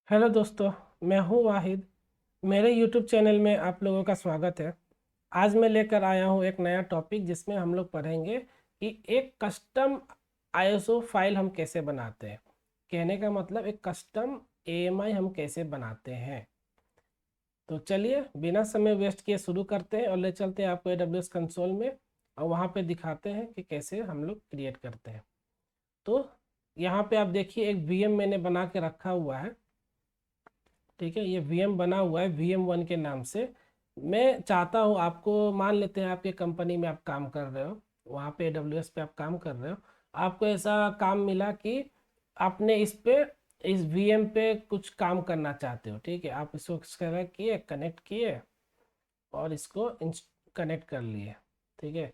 Hello दोस्तों, मैं हूं वाहिद। मेरे यूट्यूब चैनल में आप लोगों का स्वागत है। आज मैं लेकर आया हूं एक नया टॉपिक जिसमें हम लोग पढ़ेंगे कि एक कस्टम आईएसओ फाइल हम कैसे बनाते हैं। कहने का मतलब एक कस्टम एएमआई हम कैसे बनाते हैं। तो चलिए बिना समय वेस्ट किए शुरू करते हैं और ले चलते हैं आपको एडब्ल्यूएस कंसोल में और वहाँ पे दिखाते हैं कि कैसे हम लोग क्रिएट करते हैं। तो यहाँ पे आप देखिए एक वीएम मैंने बना के रखा हुआ है। ठीक है, ये वीएम बना हुआ है VM1 के नाम से। मैं चाहता हूँ आपको, मान लेते हैं आपके कंपनी में आप काम कर रहे हो, वहाँ पे AWS पे आप काम कर रहे हो। आपको ऐसा काम मिला कि आपने इस VM पे कुछ काम करना चाहते हो। ठीक है, आप इसको सेलेक्ट किए, कनेक्ट किए और इसको कनेक्ट कर लिए। ठीक है,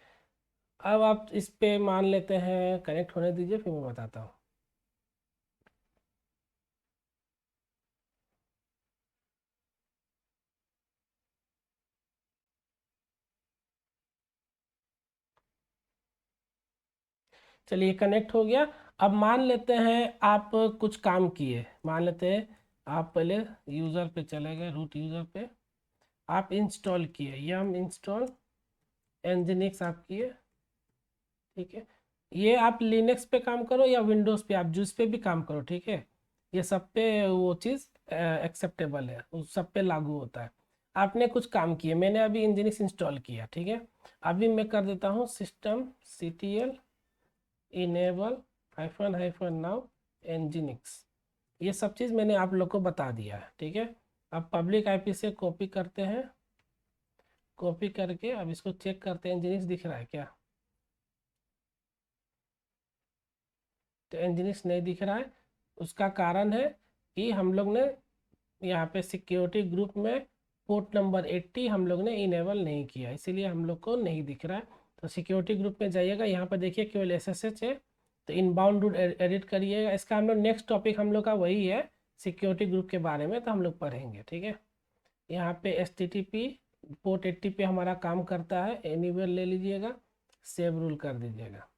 अब आप इस पे मान लेते हैं, कनेक्ट होने दीजिए फिर मैं बताता हूँ। चलिए कनेक्ट हो गया। अब मान लेते हैं आप कुछ काम किए, मान लेते हैं आप पहले यूज़र पे चले गए, रूट यूज़र पे आप इंस्टॉल किए, यम इंस्टॉल एनजिनिक्स आप किए। ठीक है, ये आप लिनक्स पे काम करो या विंडोज़ पे, आप जिस पे भी काम करो। ठीक है, ये सब पे वो चीज़ एक्सेप्टेबल है, उस सब पे लागू होता है। आपने कुछ काम किए, मैंने अभी इंजीनिक्स इंस्टॉल किया। ठीक है, अभी मैं कर देता हूँ system CTL enable hyphen hyphen now nginx. ये सब चीज़ मैंने आप लोग को बता दिया है। ठीक है, अब पब्लिक आईपी से कॉपी करते हैं, कॉपी करके अब इसको चेक करते हैं एनजिनिक्स दिख रहा है क्या। तो एनजिनिक्स नहीं दिख रहा है, उसका कारण है कि हम लोग ने यहाँ पे सिक्योरिटी ग्रुप में पोर्ट नंबर 80 हम लोग ने इनेबल नहीं किया, इसीलिए हम लोग को नहीं दिख रहा है। तो सिक्योरिटी ग्रुप में जाइएगा, यहाँ पर देखिए केवल SSH है, तो इनबाउंड रूट एडिट करिएगा। इसका हम लोग नेक्स्ट टॉपिक हम लोग का वही है, सिक्योरिटी ग्रुप के बारे में, तो हम लोग पढ़ेंगे। ठीक है, यहाँ पे HTTP पोर्ट 80 पे हमारा काम करता है, एनीवेयर ले लीजिएगा, सेव रूल कर दीजिएगा।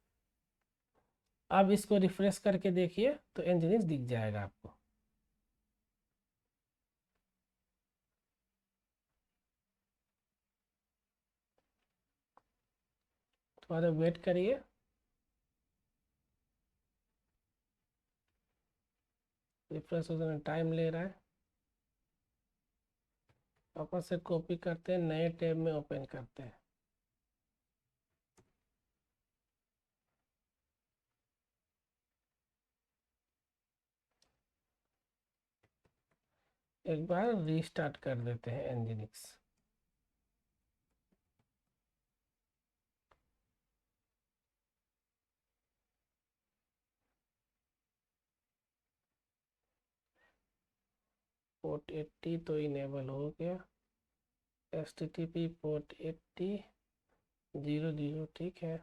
अब इसको रिफ्रेश करके देखिए तो इंजीनियर्स दिख जाएगा आपको। थोड़ा वेट करिए, रिफ्रेश होने में टाइम ले रहा है। वापस से कॉपी करते हैं, नए टैब में ओपन करते हैं। एक बार रीस्टार्ट कर देते हैं एनजिनिक्स। पोर्ट 80 तो इनेबल हो गया, HTTP पोर्ट 8000, ठीक है।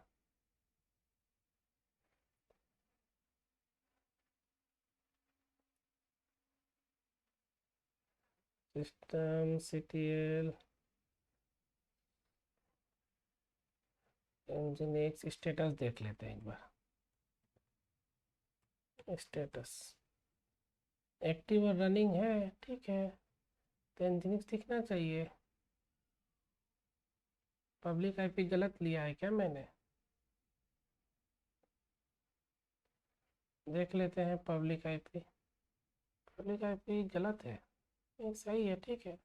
सिस्टम CTL एनजिनिक्स स्टेटस देख लेते हैं एक बार। स्टेटस एक्टिव और रनिंग है, ठीक है। तो एनजिनिक्स दिखना चाहिए। पब्लिक आईपी गलत लिया है क्या मैंने, देख लेते हैं। पब्लिक आईपी गलत है, नहीं सही है, ठीक है।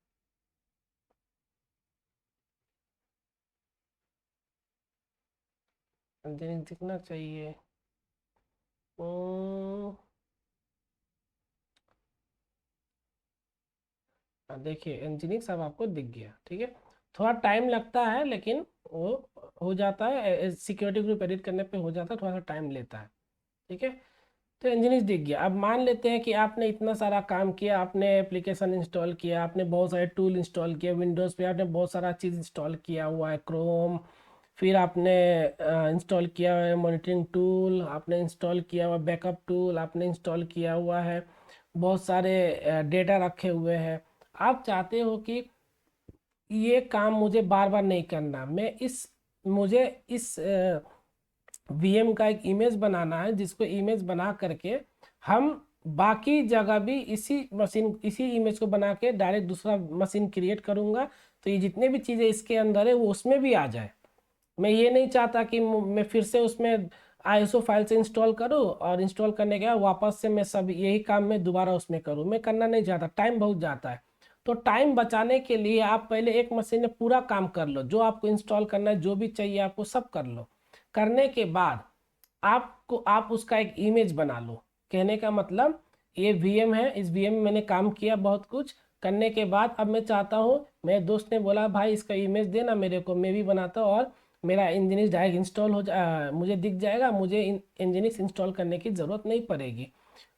एनजिनिक्स दिखना चाहिए। ओ, देखिए एनजिनिक्स अब आपको दिख गया। ठीक है, थोड़ा टाइम लगता है लेकिन वो हो जाता है, सिक्योरिटी ग्रुप एडिट करने पे हो जाता है, थोड़ा सा टाइम लेता है। ठीक है, तो इंजीनियर्स दिख गया। अब मान लेते हैं कि आपने इतना सारा काम किया, आपने एप्लीकेशन इंस्टॉल किया, आपने बहुत सारे टूल इंस्टॉल किए, विंडोज़ पे आपने बहुत सारा चीज़ इंस्टॉल किया हुआ है, क्रोम, फिर आपने इंस्टॉल किया है मॉनिटरिंग टूल, आपने इंस्टॉल किया हुआ बैकअप टूल, आपने इंस्टॉल किया हुआ है, बहुत सारे डेटा रखे हुए हैं। आप चाहते हो कि ये काम मुझे बार बार नहीं करना, मुझे इस VM का एक इमेज बनाना है, जिसको इमेज बना करके हम बाकी जगह भी इसी इमेज को बना के डायरेक्ट दूसरा मशीन क्रिएट करूँगा, तो ये जितने भी चीज़ें इसके अंदर है वो उसमें भी आ जाए। मैं ये नहीं चाहता कि मैं फिर से उसमें आईएसओ फाइल से इंस्टॉल करूँ और इंस्टॉल करने के बाद वापस से मैं सब यही काम मैं दोबारा उसमें करूँ, मैं करना नहीं चाहता, टाइम बहुत जाता है। तो टाइम बचाने के लिए आप पहले एक मशीन में पूरा काम कर लो, जो आपको इंस्टॉल करना है, जो भी चाहिए आपको सब कर लो। करने के बाद आप उसका एक इमेज बना लो। कहने का मतलब ये वीएम है, इस वीएम में मैंने काम किया बहुत कुछ करने के बाद अब मैं चाहता हूँ, मेरे दोस्त ने बोला भाई इसका इमेज देना मेरे को, मैं भी बनाता हूँ और मेरा इंजीनियर्स डायरेक्ट इंस्टॉल मुझे दिख जाएगा, मुझे इंजीनियर्स इंस्टॉल करने की ज़रूरत नहीं पड़ेगी।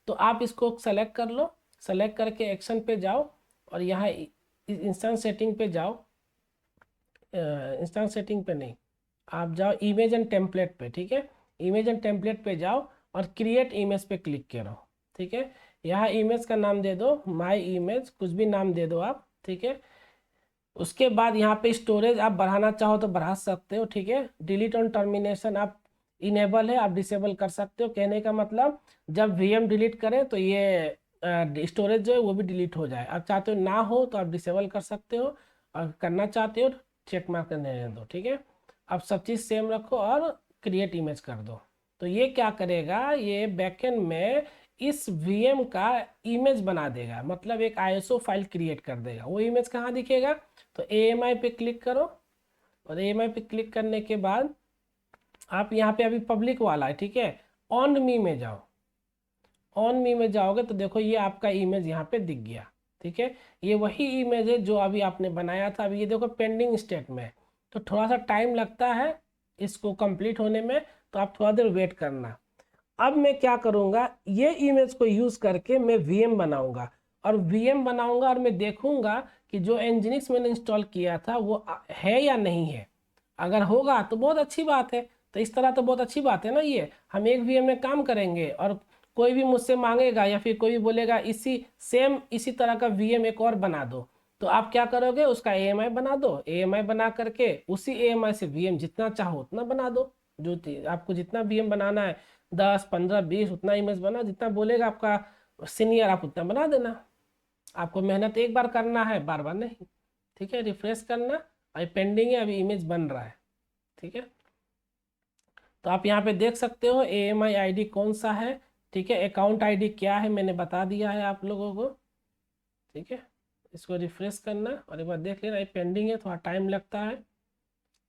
तो आप इसको सेलेक्ट कर लो, सेलेक्ट करके एक्शन पे जाओ और यहाँ इंस्टेंस सेटिंग पे जाओ। इंस्टेंस सेटिंग पे नहीं, आप जाओ इमेज एंड टेम्पलेट पे, ठीक है। इमेज एंड टेम्पलेट पे जाओ और क्रिएट इमेज पे क्लिक करो, ठीक है। यहाँ इमेज का नाम दे दो माई इमेज, कुछ भी नाम दे दो आप, ठीक है। उसके बाद यहाँ पे स्टोरेज आप बढ़ाना चाहो तो बढ़ा सकते हो, ठीक है। डिलीट ऑन टर्मिनेशन आप इनेबल है, आप डिसेबल कर सकते हो। कहने का मतलब जब वीएम डिलीट करें तो ये स्टोरेज जो है वो भी डिलीट हो जाए। आप चाहते हो ना हो तो आप डिसेबल कर सकते हो, और करना चाहते हो चेक मार्क करने दो, ठीक है। अब सब चीज़ सेम रखो और क्रिएट इमेज कर दो। तो ये क्या करेगा, ये बैकएंड में इस वीएम का इमेज बना देगा, मतलब एक आईएसओ फाइल क्रिएट कर देगा। वो इमेज कहाँ दिखेगा, तो एएमआई पे क्लिक करो और एएमआई पे क्लिक करने के बाद आप यहाँ पे अभी पब्लिक वाला है, ठीक है। ऑन मी में जाओ, ऑन मी में जाओगे तो देखो ये आपका इमेज यहाँ पे दिख गया, ठीक है। ये वही इमेज है जो अभी आपने बनाया था। अभी ये देखो पेंडिंग स्टेट में है, तो थोड़ा सा टाइम लगता है इसको कंप्लीट होने में, तो आप थोड़ा देर वेट करना। अब मैं क्या करूँगा, ये इमेज को यूज़ करके मैं वीएम बनाऊँगा, और वीएम बनाऊँगा और मैं देखूँगा कि जो एनजीनिक्स मैंने इंस्टॉल किया था वो है या नहीं है। अगर होगा तो बहुत अच्छी बात है। तो इस तरह तो बहुत अच्छी बात है ना, ये हम एक वीएम में काम करेंगे और कोई भी मुझसे मांगेगा या फिर कोई भी बोलेगा इसी तरह का वीएम एक और बना दो, तो आप क्या करोगे, उसका एएमआई बना दो। एएमआई बना करके उसी एएमआई से वीएम जितना चाहो उतना बना दो। जो आपको जितना वीएम बनाना है 10 15 20 उतना इमेज बना, जितना बोलेगा आपका सीनियर आप उतना बना देना। आपको मेहनत एक बार करना है, बार बार नहीं, ठीक है। रिफ्रेश करना, अभी पेंडिंग है, अभी इमेज बन रहा है, ठीक है। तो आप यहाँ पे देख सकते हो एएमआई आईडी कौन सा है, ठीक है। अकाउंट आईडी क्या है मैंने बता दिया है आप लोगों को, ठीक है। इसको रिफ्रेश करना और एक बार देख लेना, ये पेंडिंग है, थोड़ा टाइम लगता है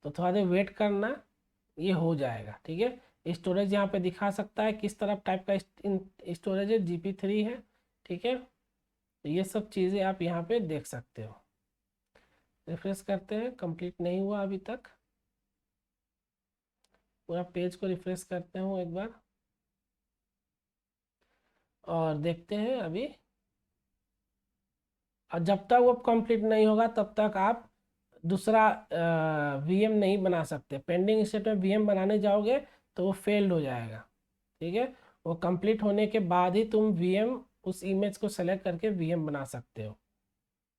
तो थोड़ा देर वेट करना, ये हो जाएगा, ठीक है। स्टोरेज यहाँ पे दिखा सकता है किस तरह टाइप का स्टोरेज है, GP3 है, ठीक है। तो ये सब चीज़ें आप यहाँ पे देख सकते हो। रिफ्रेश करते हैं, कंप्लीट नहीं हुआ अभी तक, पूरा पेज को रिफ्रेश करते हूँ एक बार और देखते हैं अभी। और जब तक वो कंप्लीट नहीं होगा तब तक आप दूसरा वीएम नहीं बना सकते। पेंडिंग स्टेट में वीएम बनाने जाओगे तो वो फेल्ड हो जाएगा, ठीक है। वो कंप्लीट होने के बाद ही तुम वीएम उस इमेज को सेलेक्ट करके वीएम बना सकते हो।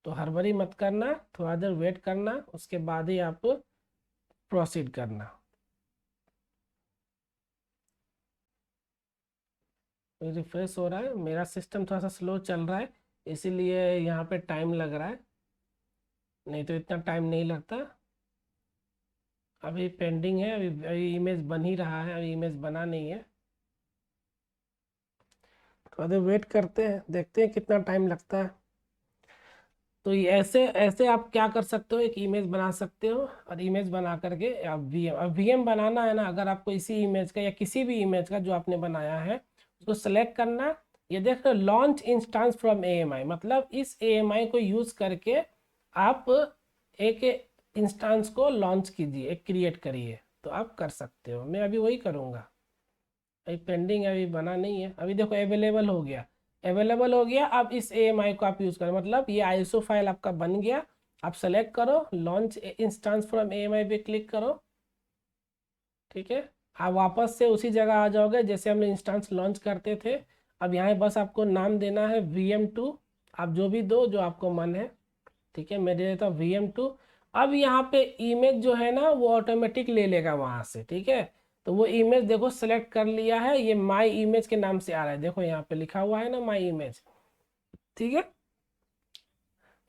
तो हड़बड़ी मत करना, थोड़ा देर वेट करना, उसके बाद ही आप प्रोसीड करना। रिफ्रेश हो रहा है, मेरा सिस्टम थोड़ा सा स्लो चल रहा है इसीलिए यहाँ पे टाइम लग रहा है, नहीं तो इतना टाइम नहीं लगता। अभी पेंडिंग है, अभी इमेज बन ही रहा है, अभी इमेज बना नहीं है। थोड़ा देर वेट करते हैं, देखते हैं कितना टाइम लगता है। तो ये ऐसे ऐसे आप क्या कर सकते हो, एक इमेज बना सकते हो और इमेज बना करके आप वीएम बनाना है ना, अगर आपको इसी इमेज का या किसी भी इमेज का जो आपने बनाया है उसको सेलेक्ट करना। ये देख रहे हो लॉन्च इंस्टांस फ्रॉम एएमआई, मतलब इस एएमआई को यूज करके आप एक इंस्टांस को लॉन्च कीजिए, एक क्रिएट करिए, तो आप कर सकते हो। मैं अभी वही करूँगा। अभी पेंडिंग है, अभी बना नहीं है। अभी देखो अवेलेबल हो गया, अवेलेबल हो गया। अब इस एएमआई को आप यूज़ करें, मतलब ये आईएसओ फाइल आपका बन गया। आप सेलेक्ट करो, लॉन्च इंस्टांस फ्रॉम एएमआई पे क्लिक करो, ठीक है। आप वापस से उसी जगह आ जाओगे जैसे हमने इंस्टांस लॉन्च करते थे। अब यहाँ बस आपको नाम देना है VM2, आप जो भी दो जो आपको मन है, ठीक है। मैं दे देता हूँ VM2। अब यहाँ पे इमेज जो है ना वो ऑटोमेटिक ले लेगा वहाँ से, ठीक है। तो वो इमेज देखो सेलेक्ट कर लिया है, ये माई इमेज के नाम से आ रहा है, देखो यहाँ पे लिखा हुआ है ना माई इमेज, ठीक है।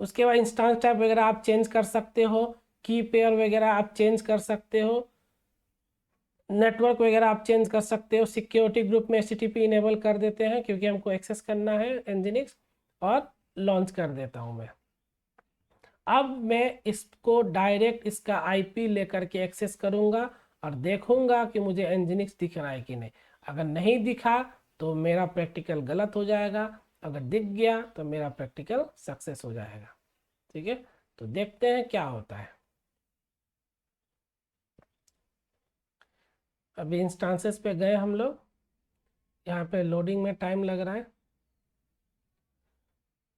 उसके बाद इंस्टांस टाइप वगैरह आप चेंज कर सकते हो, की पेयर वगैरह आप चेंज कर सकते हो, नेटवर्क वगैरह आप चेंज कर सकते हो। सिक्योरिटी ग्रुप में HTTP इनेबल कर देते हैं क्योंकि हमको एक्सेस करना है एनजीनिक्स, और लॉन्च कर देता हूँ मैं। अब मैं इसको डायरेक्ट इसका IP लेकर के एक्सेस करूँगा और देखूंगा कि मुझे एनजीनिक्स दिख रहा है कि नहीं। अगर नहीं दिखा तो मेरा प्रैक्टिकल गलत हो जाएगा, अगर दिख गया तो मेरा प्रैक्टिकल सक्सेस हो जाएगा, ठीक है। तो देखते हैं क्या होता है। अभी इंस्टांसेस पे गए हम लोग, यहाँ पे लोडिंग में टाइम लग रहा है।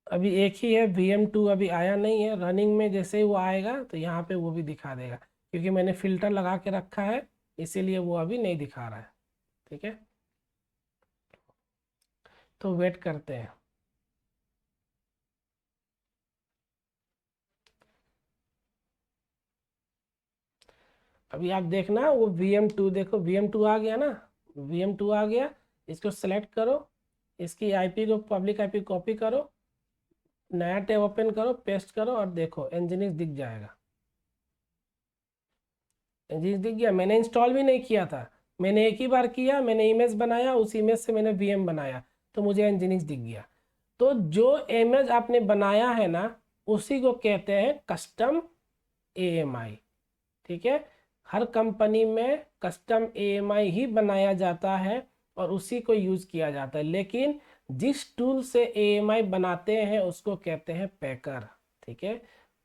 अभी एक ही है, VM2 अभी आया नहीं है। रनिंग में जैसे ही वो आएगा तो यहाँ पे वो भी दिखा देगा, क्योंकि मैंने फिल्टर लगा के रखा है इसीलिए वो अभी नहीं दिखा रहा है, ठीक है। तो वेट करते हैं। अभी आप देखना वो VM2, देखो VM2 आ गया ना, VM2 आ गया। इसको सेलेक्ट करो, इसकी IP को, पब्लिक IP कॉपी करो, नया टैब ओपन करो, पेस्ट करो और देखो एनजीनिक्स दिख जाएगा। एनजीनिक्स दिख गया। मैंने इंस्टॉल भी नहीं किया था, मैंने एक ही बार किया, मैंने इमेज बनाया, उस इमेज से मैंने VM बनाया तो मुझे एनजीनिक्स दिख गया। तो जो इमेज आपने बनाया है ना, उसी को कहते हैं कस्टम AMI, ठीक है। हर कंपनी में कस्टम AMI ही बनाया जाता है और उसी को यूज किया जाता है, लेकिन जिस टूल से AMI बनाते हैं उसको कहते हैं पैकर, ठीक है।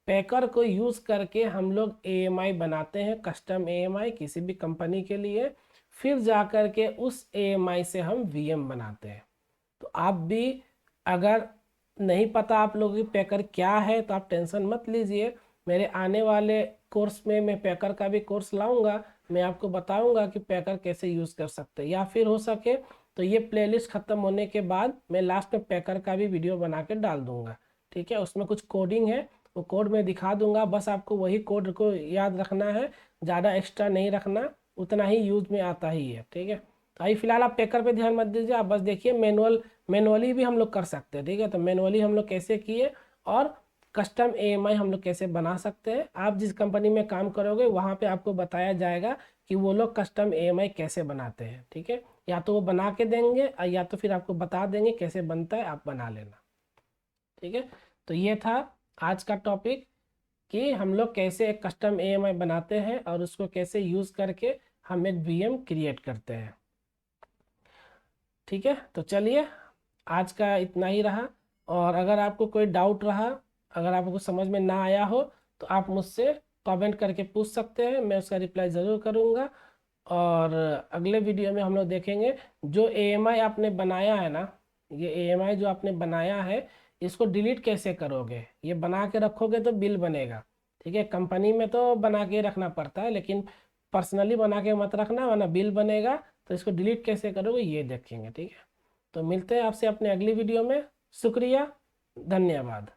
पैकर को यूज करके हम लोग AMI बनाते हैं, कस्टम AMI किसी भी कंपनी के लिए, फिर जा कर के उस AMI से हम VM बनाते हैं। तो आप भी, अगर नहीं पता आप लोगों की पैकर क्या है तो आप टेंशन मत लीजिए। मेरे आने वाले कोर्स में मैं पैकर का भी कोर्स लाऊंगा, मैं आपको बताऊंगा कि पैकर कैसे यूज़ कर सकते हैं, या फिर हो सके तो ये प्लेलिस्ट ख़त्म होने के बाद मैं लास्ट में पैकर का भी वीडियो बना के डाल दूंगा, ठीक है। उसमें कुछ कोडिंग है, वो कोड मैं दिखा दूंगा, बस आपको वही कोड को याद रखना है, ज़्यादा एक्स्ट्रा नहीं रखना, उतना ही यूज में आता ही है, ठीक है। तो अभी फिलहाल आप पैकर पे ध्यान मत दीजिए, आप बस देखिए मैनुअली भी हम लोग कर सकते हैं, ठीक है। तो मैनुअली हम लोग कैसे किए और कस्टम AMI हम लोग कैसे बना सकते हैं, आप जिस कंपनी में काम करोगे वहाँ पे आपको बताया जाएगा कि वो लोग कस्टम AMI कैसे बनाते हैं, ठीक है। या तो वो बना के देंगे या तो फिर आपको बता देंगे कैसे बनता है, आप बना लेना, ठीक है। तो ये था आज का टॉपिक कि हम लोग कैसे एक कस्टम AMI बनाते हैं और उसको कैसे यूज़ करके हम एक VM क्रिएट करते हैं, ठीक है। तो चलिए आज का इतना ही रहा, और अगर आपको कोई डाउट रहा, अगर आपको समझ में ना आया हो तो आप मुझसे कमेंट करके पूछ सकते हैं, मैं उसका रिप्लाई ज़रूर करूँगा। और अगले वीडियो में हम लोग देखेंगे जो AMI आपने बनाया है ना, ये AMI जो आपने बनाया है इसको डिलीट कैसे करोगे। ये बना के रखोगे तो बिल बनेगा, ठीक है। कंपनी में तो बना के रखना पड़ता है, लेकिन पर्सनली बना के मत रखना वरना बिल बनेगा। तो इसको डिलीट कैसे करोगे ये देखेंगे, ठीक है। तो मिलते हैं आपसे अपने अगली वीडियो में। शुक्रिया, धन्यवाद।